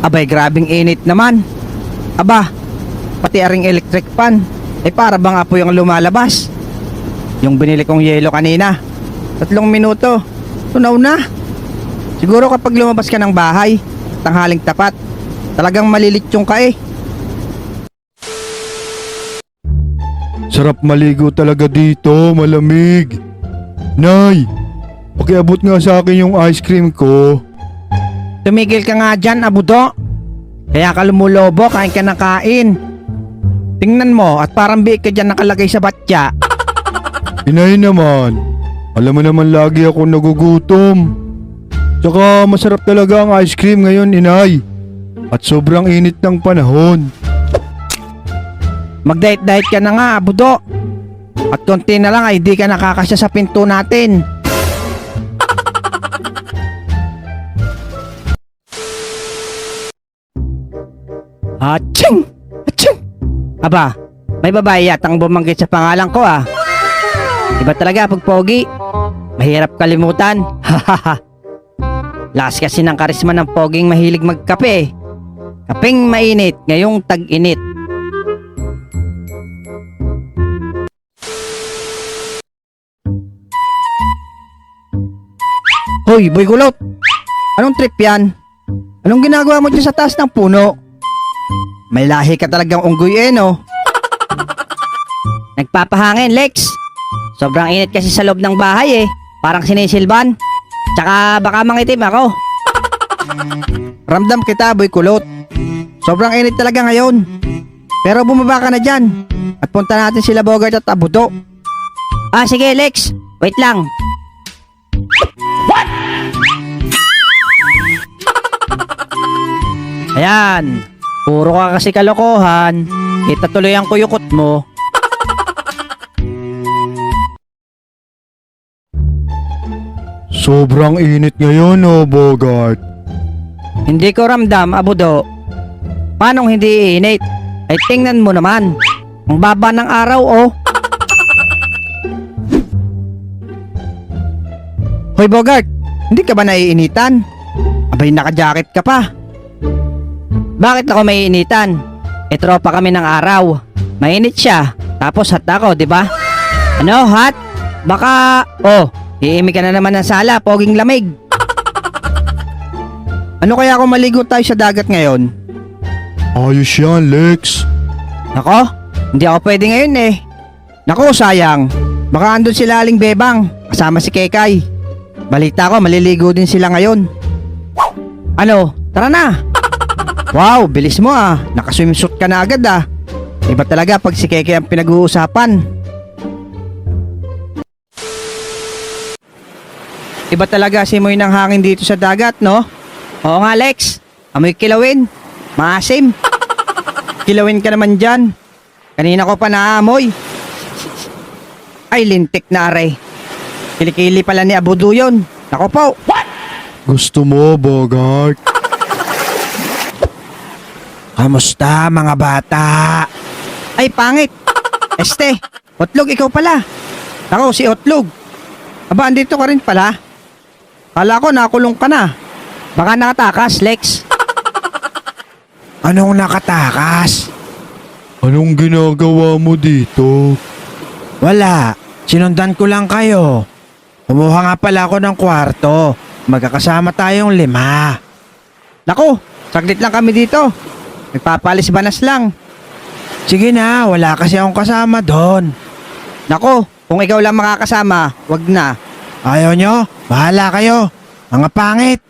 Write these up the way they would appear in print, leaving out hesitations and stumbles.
Abay, grabing init naman. Aba, pati aring electric fan. Para bang apoy ang lumalabas. Yung binili kong yelo kanina, 3 minuto, tunaw na. Siguro kapag lumabas ka ng bahay, tanghaling tapat, talagang malilitsyon ka eh. Sarap maligo talaga dito, malamig. Nay, pakiabot nga sa akin yung ice cream ko. Tumigil ka nga dyan, abudo. Kaya ka lumulobo, kain ka na kain. Tingnan mo at parang biik ka dyan nakalagay sa batya. Inay naman, alam mo naman lagi ako nagugutom. Tsaka masarap talaga ang ice cream ngayon, inay. At sobrang init ng panahon. Mag-diet-diet ka na nga, abudo. At konti na lang ay di ka nakakasya sa pinto natin. Aching! Aching! Aba, may babae yatang bumanggit sa pangalan ko ah. Iba talaga pag pogi. Mahirap kalimutan. Hahaha. Lakas kasi ng karisma ng poging mahilig magkape. Kapeng mainit ngayong tag-init. Hoy, boy kulot! Anong trip yan? Anong ginagawa mo dyan sa taas ng puno? May lahi ka talagang unggoy eh, no? Nagpapahangin, Lex. Sobrang init kasi sa loob ng bahay eh. Parang sinisilban. Tsaka baka mangitim ako. Ramdam kita, boy kulot. Sobrang init talaga ngayon. Pero bumaba ka na dyan. At punta natin sila Bogart at Abudo. Ah, sige, Lex. Wait lang. Ayan. Puro ka kasi kalokohan. Itatuloy ang kuyukot mo. Sobrang init ngayon, oh, Bogart. Hindi ko ramdam, Abudo. Paanong hindi iinit? Ay tingnan mo naman. Ang baba ng araw, oh. Hoy, Bogart. Hindi ka ba naiinitan? Abay, naka-jacket ka pa. Bakit ako maiinitan? Tropa kami ng araw. Mainit siya. Tapos hot ako, di ba? Ano, hot? Baka, iimi ka na naman ng sala, poging lamig. Ano kaya kung maligo tayo sa dagat ngayon? Ayos yan, Lex. Nako, hindi ako pwede ngayon eh. Nako, sayang. Baka andun sila Aling Bebang, kasama si Kekay. Balita ko, maliligo din sila ngayon. Ano, tara na. Wow, bilis mo ah. Nakaswimsuit ka na agad ah. Iba talaga pag si Keke ang pinag-uusapan. Iba talaga simoy ng hangin dito sa dagat, no? Oo nga, Lex. Amoy kilawin. Maasim. Kilawin ka naman dyan. Kanina ko pa naamoy. Ay, lintik na aray. Kilikili pala ni Abudo yun. Nako po. Gusto mo, Bogart? Kamusta mga bata? Ay, pangit. Otlog, ikaw pala. Ako, si Otlog. Aba, andito ka rin pala. Kala ko nakulong ka na. Baka nakatakas, Lex. Anong nakatakas? Anong ginagawa mo dito? Wala. Sinundan ko lang kayo. Kumuha nga pala ako ng kwarto. Magkakasama tayong 5. Nako, saglit lang kami dito. Nagpapalis banas lang. Sige na, wala kasi akong kasama doon. Nako, kung ikaw lang makakasama, wag na. Ayaw nyo? Bahala kayo. Mga pangit.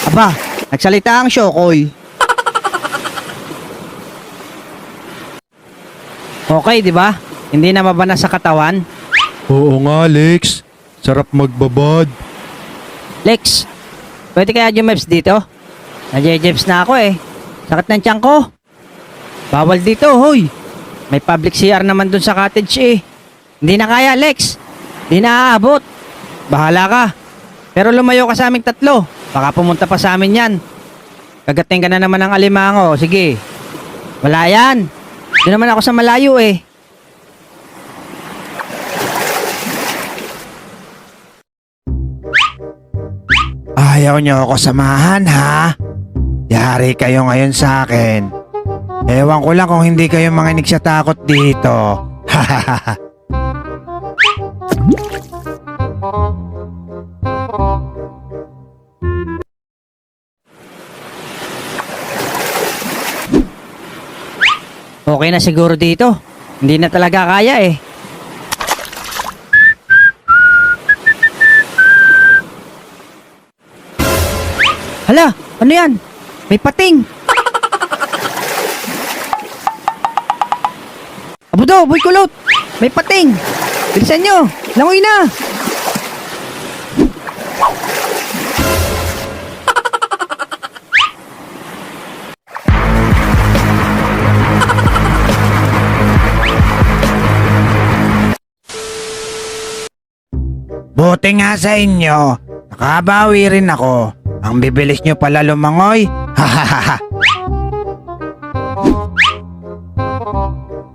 Aba, nagsalita ang Shokoy. Okay, di ba? Hindi na mabanas sa katawan. Oo nga, Lex. Sarap magbabad. Lex, pwede kaya Jumeps dito? Nadjejeps na ako eh. Sakit ng tiyan ko. Bawal dito, hoy. May public CR naman dun sa cottage eh. Hindi na kaya, Lex. Hindi na aabot. Bahala ka. Pero lumayo ka sa aming 3. Baka pumunta pa sa amin yan. Kagating ka na naman ng alimango. Sige. Wala yan. Doon naman ako sa malayo eh. Ayaw nyo ako samahan, ha? Yari kayo ngayon sa akin. Ewan ko lang kung hindi kayo manginig sa takot dito. Okay na siguro dito. Hindi na talaga kaya eh. Hala, ano yan? May pating. Abudo, boy kulot. May pating. Bilisan nyo. Langoy na. Buti nga sa inyo, nakabawi rin ako. Ang bibilis nyo pala lumangoy. Hahaha.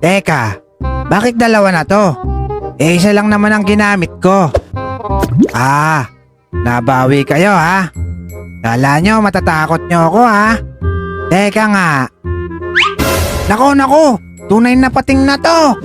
Teka, bakit dalawa na to? Isa lang naman ang ginamit ko. Nabawi kayo ha? Kala nyo matatakot nyo ako ha? Teka nga. Nako, tunay na pating na to.